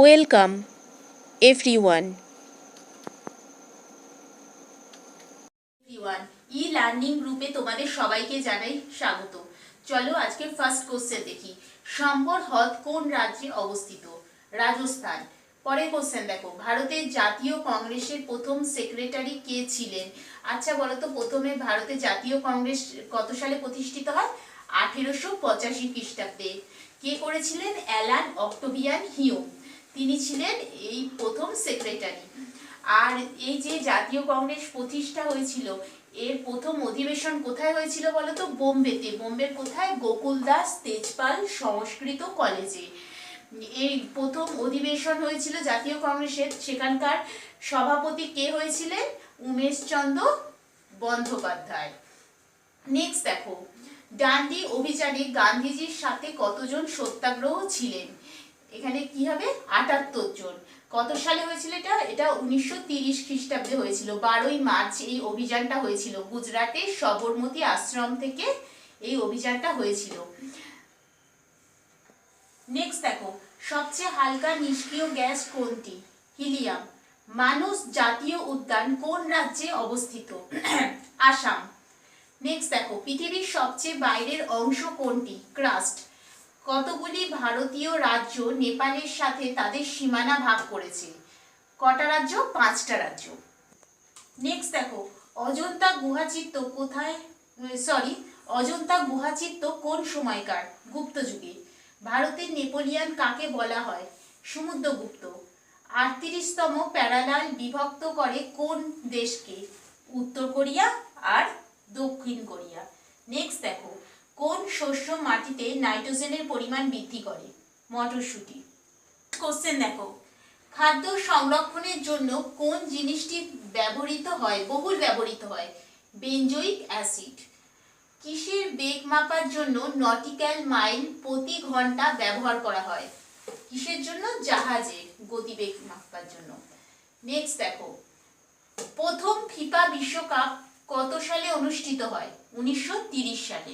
Welcome everyone. E learning গ্রুপে তোমাদের সবাইকে জানাই স্বাগত। চলো আজকে ফার্স্ট কোশ্চেন দেখি। সম্বর হ্রদ কোন রাজ্যে অবস্থিত? রাজস্থান। পরের কোশ্চেন দেখো, ভারতের জাতীয় কংগ্রেসের প্রথম সেক্রেটারি কে ছিলেন? আচ্ছা বলো তো, প্রথমে ভারতের জাতীয় কংগ্রেস কত সালে প্রতিষ্ঠিত হয়? 1885 খ্রিস্টাব্দে। কে করেছিলেন? অ্যালান অক্টোভিয়ান হিউম, তিনি ছিলেন এই প্রথম সেক্রেটারি। আর এই যে জাতীয় কংগ্রেস প্রতিষ্ঠা হয়েছিল, এর প্রথম অধিবেশন কোথায় হয়েছিল বলো তো? বোম্বেতে। বোম্বের কোথায়? গোকুলদাস তেজপাল সংস্কৃত কলেজে এই প্রথম অধিবেশন হয়েছিল জাতীয় কংগ্রেসের। সেখানকার সভাপতি কে হয়েছিলেন? উমেশচন্দ্র বন্দ্যোপাধ্যায়। নেক্সট দেখো, ডান্ডি অভিযানে গান্ধীজির সাথে কতজন সত্যাগ্রহ ছিলেন? এখানে কি হবে? 78 জন। কত সালে হয়েছিল এটা? এটা 1930 খ্রিস্টাব্দে হয়েছিল। 12ই মার্চ এই অভিযানটা হয়েছিল। গুজরাটের সবরমতী আশ্রম থেকে এই অভিযানটা হয়েছিল। নেক্সট দেখো, সবচেয়ে হালকা নিষ্ক্রিয় গ্যাস কোনটি? হিলিয়াম। মানস জাতীয় উদ্যান কোন রাজ্যে অবস্থিত? আসাম। নেক্সট দেখো, পৃথিবীর সবচেয়ে বাইরের অংশ কোনটি? ক্রাস্ট। কতগুলি ভারতীয় রাজ্য নেপালের সাথে তাদের সীমানা ভাগ করেছে? কটা রাজ্য? 5টা রাজ্য। নেক্সট দেখো, অজন্তা গুহাচিত্র কোথায় অজন্তা গুহাচিত্র কোন সময়কার? গুপ্ত যুগে। ভারতের নেপোলিয়ান কাকে বলা হয়? সমুদ্রগুপ্ত। 38তম প্যারালাল বিভক্ত করে কোন দেশকে? উত্তর কোরিয়া আর দক্ষিণ কোরিয়া। নেক্সট দেখো, কোন শস্য মাটিতে নাইট্রোজেনের পরিমাণ বৃদ্ধি করে? মটরশুঁটি। কোশ্চেন দেখো, খাদ্য সংরক্ষণের জন্য কোন জিনিসটি বহুল ব্যবহৃত হয়? Benzoic acid. কিসের বেগ মাপার জন্য নটিক্যাল মাইল প্রতি ঘন্টা ব্যবহার করা হয়? কিসের জন্য? জাহাজের গতিবেগ মাপার জন্য। নেক্সট দেখো, প্রথম ফিফা বিশ্বকাপ কত সালে অনুষ্ঠিত হয়? 1930 সালে।